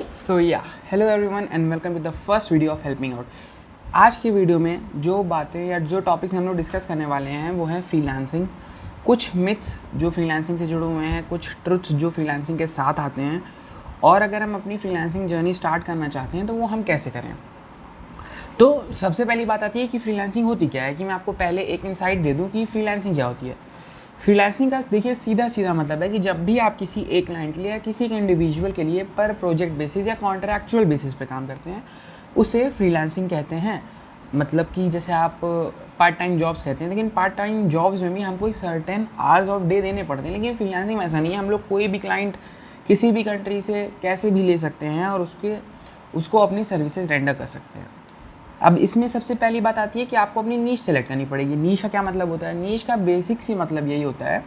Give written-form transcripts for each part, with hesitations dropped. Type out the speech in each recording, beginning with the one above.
So yeah hello everyone and welcome to the first video of helping out. आज की video में जो बातें या जो टॉपिक्स हम लोग डिस्कस करने वाले हैं वो है फ्रीलांसिंग, कुछ मिथ्स जो फ्रीलांसिंग से जुड़े हुए हैं, कुछ ट्रुथ्स जो फ्रीलांसिंग के साथ आते हैं, और अगर हम अपनी फ्रीलांसिंग जर्नी स्टार्ट करना चाहते हैं तो वो हम कैसे करें। तो सबसे पहली बात आती है कि फ्रीलांसिंग होती क्या है। कि मैं आपको पहले एक इंसाइट दे दूँ कि फ्रीलांसिंग क्या होती है। फ्रीलांसिंग का देखिए सीधा सीधा मतलब है कि जब भी आप किसी एक क्लाइंट के लिए या किसी एक इंडिविजुअल के लिए पर प्रोजेक्ट बेसिस या कॉन्ट्रैक्चुअल बेसिस पे काम करते हैं, उसे फ्रीलांसिंग कहते हैं। मतलब कि जैसे आप पार्ट टाइम जॉब्स कहते हैं, लेकिन पार्ट टाइम जॉब्स में भी हमको एक सर्टेन आवर्स ऑफ डे देने पड़ते हैं। लेकिन फ्रीलांसिंग में ऐसा नहीं है, हम लोग कोई भी क्लाइंट किसी भी कंट्री से कैसे भी ले सकते हैं और उसको अपनी सर्विसेज रेंडर कर सकते हैं। अब इसमें सबसे पहली बात आती है कि आपको अपनी नीश सेलेक्ट करनी पड़ेगी। नीश का क्या मतलब होता है? नीश का बेसिक सी मतलब यही होता है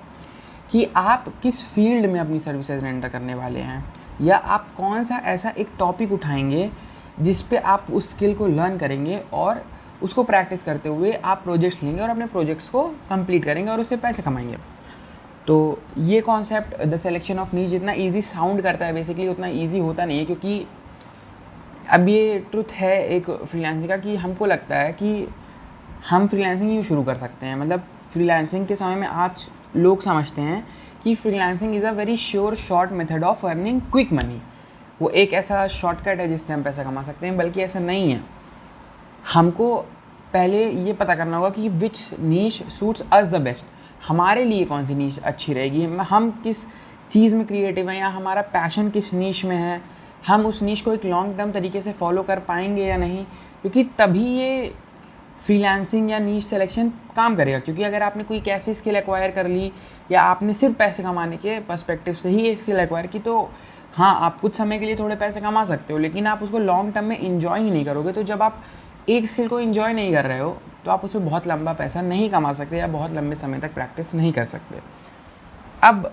कि आप किस फील्ड में अपनी सर्विसेज रेंडर करने वाले हैं, या आप कौन सा ऐसा एक टॉपिक उठाएंगे जिस पे आप उस स्किल को लर्न करेंगे और उसको प्रैक्टिस करते हुए आप प्रोजेक्ट्स लेंगे और अपने प्रोजेक्ट्स को कंप्लीट करेंगे और उससे पैसे कमाएंगे। तो ये कॉन्सेप्ट द सिलेक्शन ऑफ नीश जितना ईजी साउंड करता है, बेसिकली उतना ईजी होता नहीं है। क्योंकि अब ये ट्रुथ है एक फ्रीलांसिंग का कि हमको लगता है कि हम फ्रीलांसिंग यूँ शुरू कर सकते हैं। मतलब फ्रीलांसिंग के समय में आज लोग समझते हैं कि freelancing is a very sure short method of earning quick money. वो एक ऐसा शॉर्टकट है जिससे हम पैसा कमा सकते हैं, बल्कि ऐसा नहीं है। हमको पहले ये पता करना होगा कि विच नीश सूट्स अस द बेस्ट, हमारे लिए कौन सी नीश अच्छी रहेगी, हम किस चीज़ में क्रिएटिव हैं या हमारा पैशन किस नीश में है, हम उस नीश को एक लॉन्ग टर्म तरीके से फॉलो कर पाएंगे या नहीं। क्योंकि तभी ये फ्रीलांसिंग या नीश सिलेक्शन काम करेगा। क्योंकि अगर आपने कोई कैसी स्किल एक्वायर कर ली या आपने सिर्फ पैसे कमाने के पर्सपेक्टिव से ही एक स्किल एक्वायर की, तो हाँ आप कुछ समय के लिए थोड़े पैसे कमा सकते हो, लेकिन आप उसको लॉन्ग टर्म में इन्जॉय ही नहीं करोगे। तो जब आप एक स्किल को इन्जॉय नहीं कर रहे हो तो आप उसमें बहुत लंबा पैसा नहीं कमा सकते या बहुत लंबे समय तक प्रैक्टिस नहीं कर सकते। अब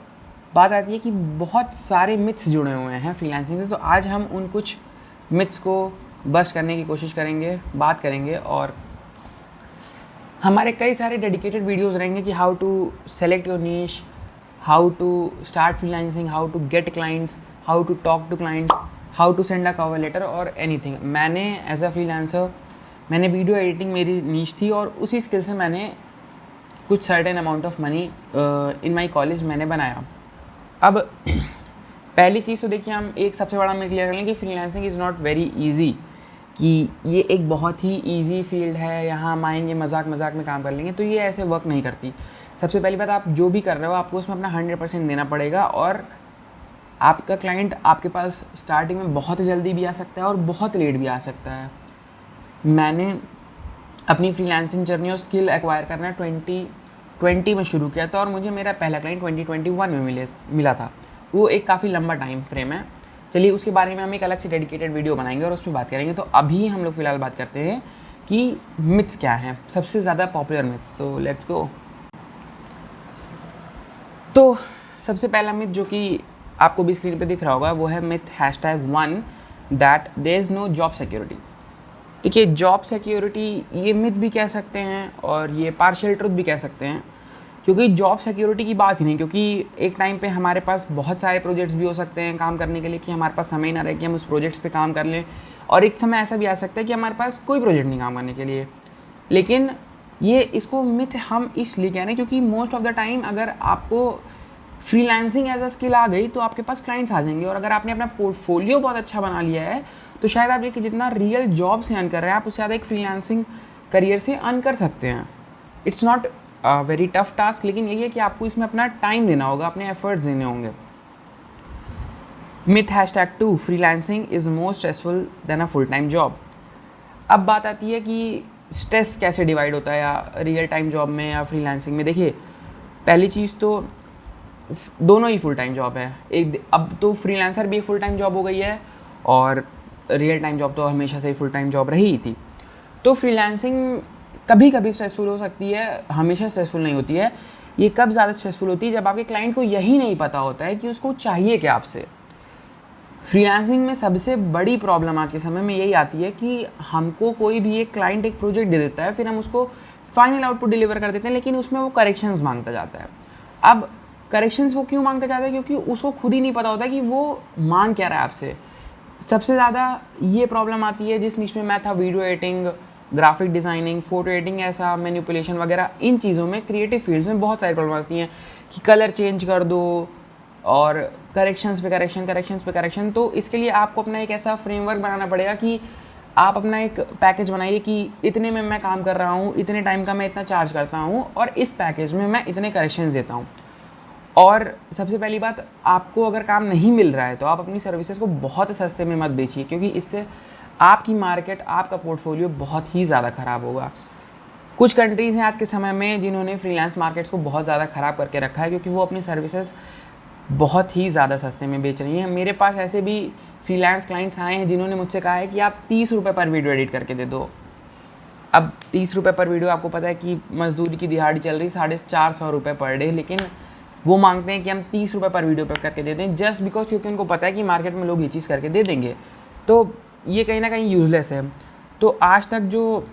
बात आती है कि बहुत सारे मिथ्स जुड़े हुए हैं फ्रीलांसिंग से, तो आज हम उन कुछ मिथ्स को बस्ट करने की कोशिश करेंगे, बात करेंगे। और हमारे कई सारे डेडिकेटेड वीडियोस रहेंगे कि how to select your niche, how to start freelancing, how to get clients, how to talk to clients, how to send a cover letter और एनीथिंग। मैंने एज अ फ्रीलांसर मैंने वीडियो एडिटिंग मेरी niche थी और उसी skill से मैंने कुछ certain amount of money in my college मैंने बनाया। अब पहली चीज़ तो देखिए, हम एक सबसे बड़ा मिथ क्लियर कर लें कि freelancing is not very easy, कि ये एक बहुत ही इजी फील्ड है, यहाँ हम आएंगे मजाक मजाक में काम कर लेंगे। तो ये ऐसे वर्क नहीं करती। सबसे पहली बात, आप जो भी कर रहे हो आपको उसमें अपना 100% देना पड़ेगा। और आपका क्लाइंट आपके पास स्टार्टिंग में बहुत जल्दी भी आ सकता है और बहुत लेट भी आ सकता है। मैंने अपनी फ्रीलांसिंग जर्नी और स्किल एक्वायर करना 2020 में शुरू किया था और मुझे मेरा पहला क्लाइंट 2021 में मिला था। वो एक काफ़ी लंबा टाइम फ्रेम है। चलिए उसके बारे में हम एक अलग से डेडिकेटेड वीडियो बनाएंगे और उस पर बात करेंगे। तो अभी हम लोग फ़िलहाल बात करते हैं कि मिथ्स क्या हैं, सबसे ज़्यादा popular myths. So let's go. तो सबसे पहला मिथ जो कि आपको भी स्क्रीन पे दिख रहा होगा वो है myth #1 that there is no job security. देखिए, जॉब सिक्योरिटी ये मिथ भी कह सकते हैं और ये पार्शियल ट्रुथ भी कह सकते हैं। क्योंकि जॉब सिक्योरिटी की बात ही नहीं, क्योंकि एक टाइम पे हमारे पास बहुत सारे प्रोजेक्ट्स भी हो सकते हैं काम करने के लिए कि हमारे पास समय ना रहे कि हम उस प्रोजेक्ट्स पे काम कर लें, और एक समय ऐसा भी आ सकता है कि हमारे पास कोई प्रोजेक्ट नहीं काम करने के लिए। लेकिन ये इसको मिथ हम इसलिए कह रहे हैं क्योंकि मोस्ट ऑफ द टाइम अगर आपको फ्रीलांसिंग एज अ स्किल आ गई तो आपके पास क्लाइंट्स आ जाएंगे, और अगर आपने अपना पोर्टफोलियो बहुत अच्छा बना लिया है तो शायद आप देखिए जितना रियल जॉब से अर्न कर रहे हैं आप उससे ज़्यादा एक फ्रीलांसिंग करियर से अर्न कर सकते हैं। It's not very tough task, लेकिन यही है कि आपको इसमें अपना टाइम देना होगा, अपने एफर्ट्स देने होंगे। Myth #2 freelancing is more stressful than a full time job. अब बात आती है कि स्ट्रेस कैसे डिवाइड होता है या रियल टाइम जॉब में या फ्रीलांसिंग में। देखिए, पहली चीज़ तो दोनों ही फुल टाइम जॉब है। एक अब तो फ्रीलांसर भी एक फुल टाइम जॉब हो गई है और रियल टाइम जॉब तो हमेशा से ही फुल टाइम जॉब रही ही थी। तो फ्रीलांसिंग कभी कभी स्ट्रेसफुल हो सकती है, हमेशा स्ट्रेसफुल नहीं होती है। ये कब ज़्यादा स्ट्रेसफुल होती है? जब आपके क्लाइंट को यही नहीं पता होता है कि उसको चाहिए क्या आपसे। फ्रीलांसिंग में सबसे बड़ी प्रॉब्लम आज के समय में यही आती है कि हमको कोई भी एक क्लाइंट एक प्रोजेक्ट दे देता है, फिर हम उसको फाइनल आउटपुट डिलीवर कर देते हैं, लेकिन उसमें वो करेक्शंस मांगता जाता है। अब करेक्शंस वो क्यों मांगता जाता है? क्योंकि उसको खुद ही नहीं पता होता कि वो मांग क्या रहा है आपसे। सबसे ज़्यादा ये प्रॉब्लम आती है जिस निश में मैं था, video editing, graphic designing, photo editing, ऐसा मैनिपुलेशन वगैरह। इन चीज़ों में, क्रिएटिव फील्ड्स में बहुत सारी प्रॉब्लम आती हैं कि कलर चेंज कर दो और करेक्शंस पे करेक्शन। तो इसके लिए आपको अपना एक ऐसा फ्रेमवर्क बनाना पड़ेगा कि आप अपना एक पैकेज बनाइए कि इतने में मैं काम कर रहा हूँ, इतने टाइम का मैं इतना चार्ज करता हूँ और इस पैकेज में मैं इतने करेक्शंस देता हूँ। और सबसे पहली बात, आपको अगर काम नहीं मिल रहा है तो आप अपनी सर्विसेज को बहुत सस्ते में मत बेचिए, क्योंकि इससे आपकी मार्केट, आपका पोर्टफोलियो बहुत ही ज़्यादा ख़राब होगा। कुछ कंट्रीज़ हैं आज के समय में जिन्होंने फ्रीलांस मार्केट्स को बहुत ज़्यादा ख़राब करके रखा है, क्योंकि वो अपनी सर्विसेज बहुत ही ज़्यादा सस्ते में बेच रही हैं। मेरे पास ऐसे भी फ्रीलांस क्लाइंट्स आए हैं जिन्होंने मुझसे कहा है कि आप 30 रुपये पर वीडियो एडिट करके दे दो। अब 30 रुपये पर वीडियो, आपको पता है कि मजदूरी की दिहाड़ी चल रही 450 रुपये पर डे, लेकिन वो मांगते हैं कि हम 30 रुपये पर वीडियो पर करके दे दें, जस्ट बिकॉज, क्योंकि उनको पता है कि मार्केट में लोग ये चीज़ करके दे देंगे। तो ये कहीं ना कहीं यूज़लेस है। तो आज तक जो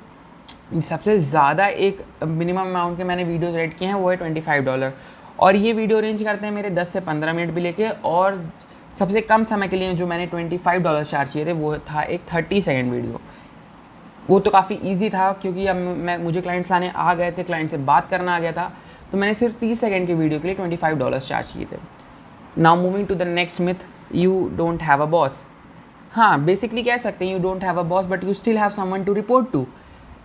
सबसे ज़्यादा एक मिनिमम अमाउंट के मैंने वीडियोज़ एडिट किए हैं वो है $25, और ये वीडियो रेंज करते हैं मेरे 10 से 15 मिनट भी लेके। और सबसे कम समय के लिए जो मैंने $25 चार्ज किए थे वो था एक 30 सेकेंड वीडियो। वो तो काफ़ी इजी था, क्योंकि अब मुझे क्लाइंट्स आने आ गए थे, क्लाइंट से बात करना आ गया था, तो मैंने सिर्फ 30 सेकेंड के वीडियो के लिए $25 चार्ज किए थे। Now moving to the next myth, you don't have a boss. हाँ, बेसिकली कह सकते हैं you don't have a boss but you still have someone to report to.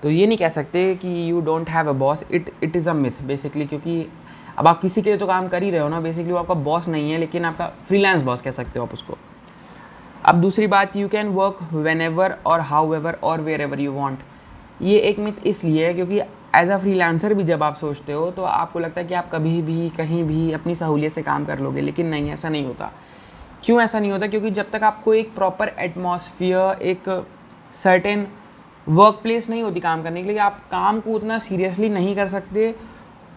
तो ये नहीं कह सकते कि you don't have a boss, it is a myth basically, क्योंकि अब आप किसी के लिए तो काम कर ही रहे हो ना। बेसिकली वो आपका बॉस नहीं है, लेकिन आपका फ्रीलांस बॉस कह सकते हो आप उसको। अब दूसरी बात, you can work when ever और हाउ एवर और वेयर एवर यू वॉन्ट। ये एक मिथ इसलिए है क्योंकि एज अ फ्रीलांसर भी जब आप सोचते हो तो आपको लगता है कि आप कभी भी कहीं भी अपनी सहूलियत से काम कर लोगे, लेकिन नहीं, ऐसा नहीं होता। क्यों ऐसा नहीं होता? क्योंकि जब तक आपको एक प्रॉपर एटमॉस्फियर, एक सर्टेन वर्क प्लेस नहीं होती काम करने के लिए, आप काम को उतना सीरियसली नहीं कर सकते।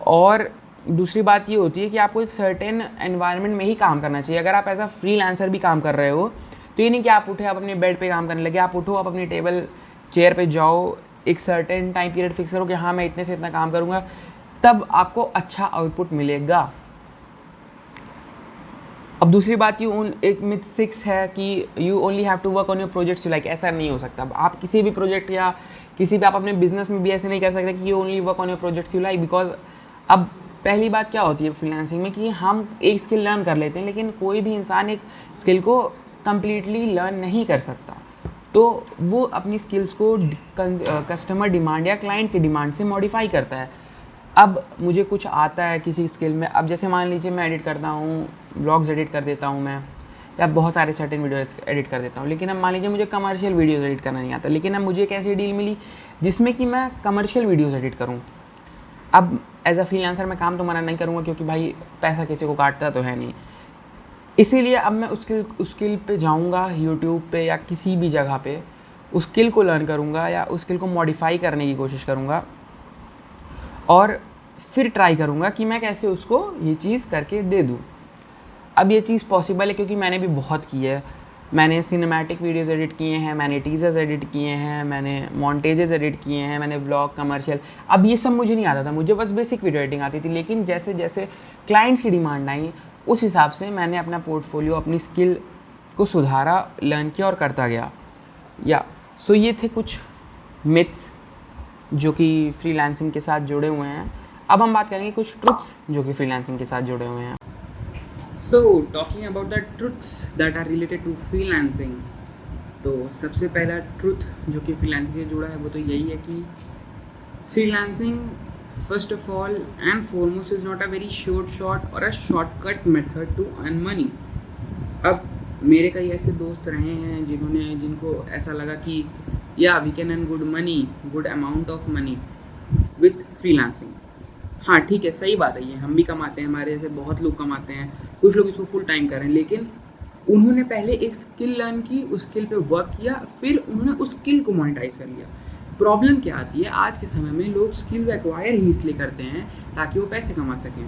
और दूसरी बात ये होती है कि आपको एक सर्टेन एनवायरनमेंट में ही काम करना चाहिए। अगर आप एज अ फ्रीलांसर भी काम कर रहे हो तो ये नहीं कि आप उठे, आप अपने बेड पे काम करने लगे। आप उठो, आप अपनी टेबल चेयर पे जाओ, एक सर्टेन टाइम पीरियड फिक्स करो कि हाँ मैं इतने से इतना काम करूँगा, तब आपको अच्छा आउटपुट मिलेगा। अब दूसरी बात, एक मिथ 6 है कि you only have to work on your projects you like. ऐसा नहीं हो सकता। आप किसी भी प्रोजेक्ट या किसी भी आप अपने बिजनेस में भी ऐसे नहीं कर सकते कि you only work on your projects you like, because अब पहली बात क्या होती है फ्रीलांसिंग में कि हम एक स्किल लर्न कर लेते हैं, लेकिन कोई भी इंसान एक स्किल को कम्प्लीटली लर्न नहीं कर सकता। तो वो अपनी स्किल्स को कस्टमर डिमांड या क्लाइंट की डिमांड से मॉडिफाई करता है। अब मुझे कुछ आता है किसी स्किल में, अब जैसे मान लीजिए मैं एडिट करता हूँ, ब्लॉग्स एडिट कर देता हूँ मैं, या बहुत सारे सर्टेन वीडियोज़ एडिट कर देता हूँ, लेकिन अब मान लीजिए मुझे कमर्शियल वीडियोज़ एडिट करना नहीं आता, लेकिन अब मुझे एक ऐसी डील मिली जिसमें कि मैं कमर्शियल वीडियोज़ एडिट करूँ। अब एज अ फ्रीलांसर मैं काम तो मना नहीं करूँगा, क्योंकि भाई पैसा किसी को काटता तो है नहीं। इसीलिए अब मैं उस स्किल पे जाऊँगा, यूट्यूब पे या किसी भी जगह पे उस स्किल को लर्न करूँगा या उस स्किल को मॉडिफाई करने की कोशिश करूँगा, और फिर ट्राई करूँगा कि मैं कैसे उसको ये चीज़ करके दे दूँ। अब ये चीज़ पॉसिबल है क्योंकि मैंने भी बहुत की है। मैंने सिनेमैटिक वीडियोज़ एडिट किए हैं, मैंने टीजर्स एडिट किए हैं, मैंने मॉन्टेजेस एडिट किए हैं, मैंने व्लॉग, कमर्शियल। अब ये सब मुझे नहीं आता था, मुझे बस बेसिक वीडियो एडिटिंग आती थी, लेकिन जैसे जैसे क्लाइंट्स की डिमांड आई उस हिसाब से मैंने अपना पोर्टफोलियो, अपनी स्किल को सुधारा, लर्न किया और करता गया। सो ये थे कुछ मिथ्स जो कि फ्रीलांसिंग के साथ जुड़े हुए हैं। अब हम बात करेंगे कुछ ट्रुथ्स जो कि फ्रीलांसिंग के साथ जुड़े हुए हैं। So talking about the truths that are related to freelancing, तो सबसे पहला ट्रुथ जो कि फ्रीलांसिंग से जुड़ा है वो तो यही है कि freelancing first of all and foremost is not a very short और a shortcut method to earn money. अब मेरे कई ऐसे दोस्त रहे हैं जिनको ऐसा लगा कि या we can earn good amount of money with freelancing. हाँ ठीक है, सही बात है, ये हम भी कमाते हैं, हमारे जैसे बहुत लोग कमाते हैं, कुछ लोग इसको फुल टाइम कर रहे हैं, लेकिन उन्होंने पहले एक स्किल लर्न की, उस स्किल पे वर्क किया, फिर उन्होंने उस स्किल को मोनेटाइज कर लिया। प्रॉब्लम क्या आती है, आज के समय में लोग स्किल्स एक्वायर ही इसलिए करते हैं ताकि वो पैसे कमा सकें।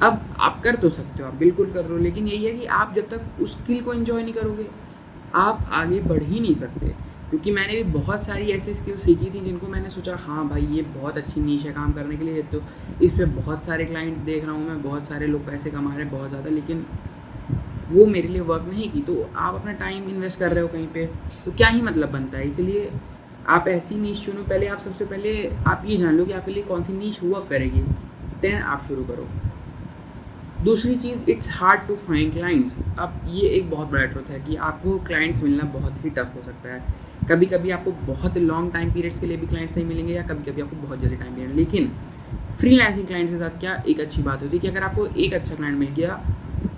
अब आप कर तो सकते हो, आप बिल्कुल कर रहे हो, लेकिन यही है कि आप जब तक उस स्किल को एंजॉय नहीं करोगे आप आगे बढ़ ही नहीं सकते। क्योंकि मैंने भी बहुत सारी ऐसी स्किल सीखी थी जिनको मैंने सोचा हाँ भाई ये बहुत अच्छी नीश है काम करने के लिए, तो इस पर बहुत सारे क्लाइंट देख रहा हूँ मैं, बहुत सारे लोग पैसे कमा रहे हैं बहुत ज़्यादा, लेकिन वो मेरे लिए वर्क नहीं की, तो आप अपना टाइम इन्वेस्ट कर रहे हो कहीं पे, तो क्या ही मतलब बनता है। इसलिए आप ऐसी नीश चुनो। पहले आप सबसे पहले आप ये जान लो कि आपके लिए कौन सी नीश वर्क करेगी, देन आप शुरू करो। दूसरी चीज़, it's hard to find clients. अब ये एक बहुत बड़ा ट्रुथ है कि आपको क्लाइंट्स मिलना बहुत ही टफ हो सकता है। कभी कभी आपको बहुत लॉन्ग टाइम पीरियड्स के लिए भी क्लाइंट्स नहीं मिलेंगे, या कभी कभी आपको बहुत जल्दी टाइम पीरियड। लेकिन फ्रीलांसिंग क्लाइंट्स के साथ क्या एक अच्छी बात होती है कि अगर आपको एक अच्छा क्लाइंट मिल गया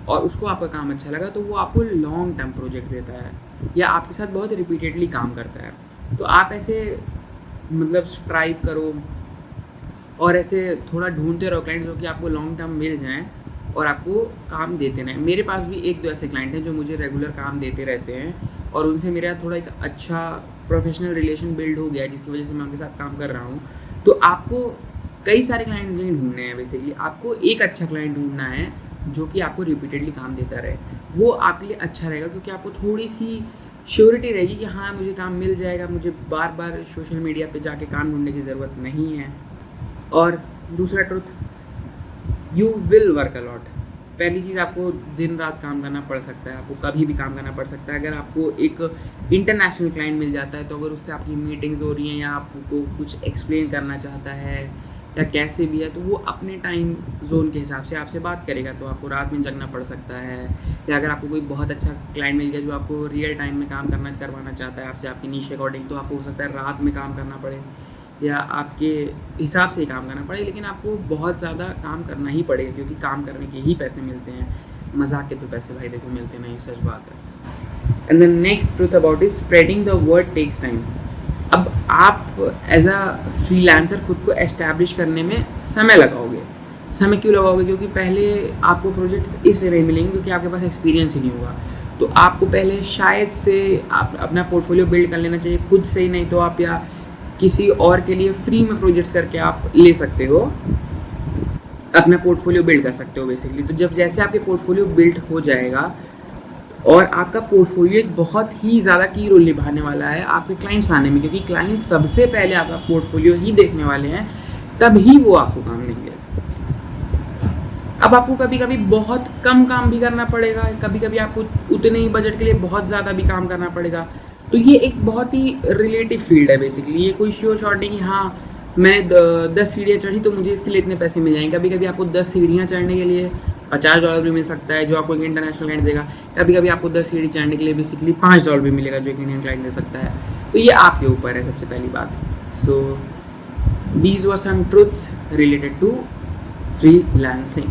और उसको आपका काम अच्छा लगा, तो वो आपको लॉन्ग टर्म प्रोजेक्ट्स देता है या आपके साथ बहुत रिपीटेडली काम करता है। तो आप ऐसे मतलब स्ट्राइव करो और ऐसे थोड़ा ढूंढते रहो क्लाइंट जो कि आपको लॉन्ग टर्म मिल जाएं और आपको काम देते रहें। मेरे पास भी एक दो ऐसे क्लाइंट हैं जो मुझे रेगुलर काम देते रहते हैं और उनसे मेरा थोड़ा एक अच्छा प्रोफेशनल रिलेशन बिल्ड हो गया है, जिसकी वजह से मैं उनके साथ काम कर रहा हूँ। तो आपको कई सारे क्लाइंट नहीं ढूंढने हैं, बेसिकली आपको एक अच्छा क्लाइंट ढूंढना है जो कि आपको रिपीटेडली काम देता रहे। वो आपके लिए अच्छा रहेगा क्योंकि आपको थोड़ी सी श्योरिटी रहेगी कि हाँ मुझे काम मिल जाएगा, मुझे बार बार सोशल मीडिया पे जाके काम ढूंढने की ज़रूरत नहीं है। और दूसरा truth, you will work allot. पहली चीज़, आपको दिन रात काम करना पड़ सकता है, आपको कभी भी काम करना पड़ सकता है। अगर आपको एक इंटरनेशनल क्लाइंट मिल जाता है तो अगर उससे आपकी मीटिंग्स हो रही हैं या आपको कुछ एक्सप्लेन करना चाहता है या कैसे भी है, तो वो अपने टाइम जोन के हिसाब से आपसे बात करेगा, तो आपको रात में जगना पड़ सकता है। या अगर आपको कोई बहुत अच्छा क्लाइंट मिल गया जो आपको रियल टाइम में काम करवाना चाहता है आपसे, आपकी नीश अकॉर्डिंग, तो आपको हो सकता है रात में काम करना पड़े या आपके हिसाब से ही काम करना पड़े। लेकिन आपको बहुत ज़्यादा काम करना ही पड़ेगा क्योंकि काम करने के ही पैसे मिलते हैं, मजाक के तो पैसे भाई देखो मिलते नहीं, सच बात है। And the next truth about is spreading the word takes time. अब आप एज अ फ्रीलांसर खुद को एस्टैब्लिश करने में समय लगाओगे। समय क्यों लगाओगे? क्योंकि पहले आपको प्रोजेक्ट्स इसलिए नहीं मिलेंगे क्योंकि आपके पास एक्सपीरियंस ही नहीं होगा। तो आपको पहले शायद से आप अपना पोर्टफोलियो बिल्ड कर लेना चाहिए खुद से ही, नहीं तो आप या किसी और के लिए फ्री में प्रोजेक्ट्स करके आप ले सकते हो, अपना पोर्टफोलियो बिल्ड कर सकते हो बेसिकली। तो जब जैसे आपके पोर्टफोलियो बिल्ड हो जाएगा और आपका पोर्टफोलियो एक बहुत ही ज़्यादा की रोल निभाने वाला है आपके क्लाइंट्स आने में, क्योंकि क्लाइंट्स सबसे पहले आपका पोर्टफोलियो ही देखने वाले हैं, तभी वो आपको काम देंगे। अब आपको कभी कभी बहुत कम काम भी करना पड़ेगा, कभी कभी आपको उतने ही बजट के लिए बहुत ज़्यादा भी काम करना पड़ेगा। तो ये एक बहुत ही रिलेटिव फील्ड है बेसिकली। ये कोई श्योर शॉट नहीं कि हाँ मैंने 10 सीढ़ियाँ चढ़ी तो मुझे इसके लिए इतने पैसे मिल जाएंगे। कभी कभी आपको 10 सीढ़ियाँ चढ़ने के लिए $50 भी मिल सकता है जो आपको एक इंटरनेशनल क्लाइंट देगा। कभी कभी आपको 10 सीढ़ी चढ़ने के लिए बेसिकली $5 भी मिलेगा जो एक इंडियन क्लाइंट दे सकता है। तो ये आपके ऊपर है सबसे पहली बात। So these were some truths related to freelancing.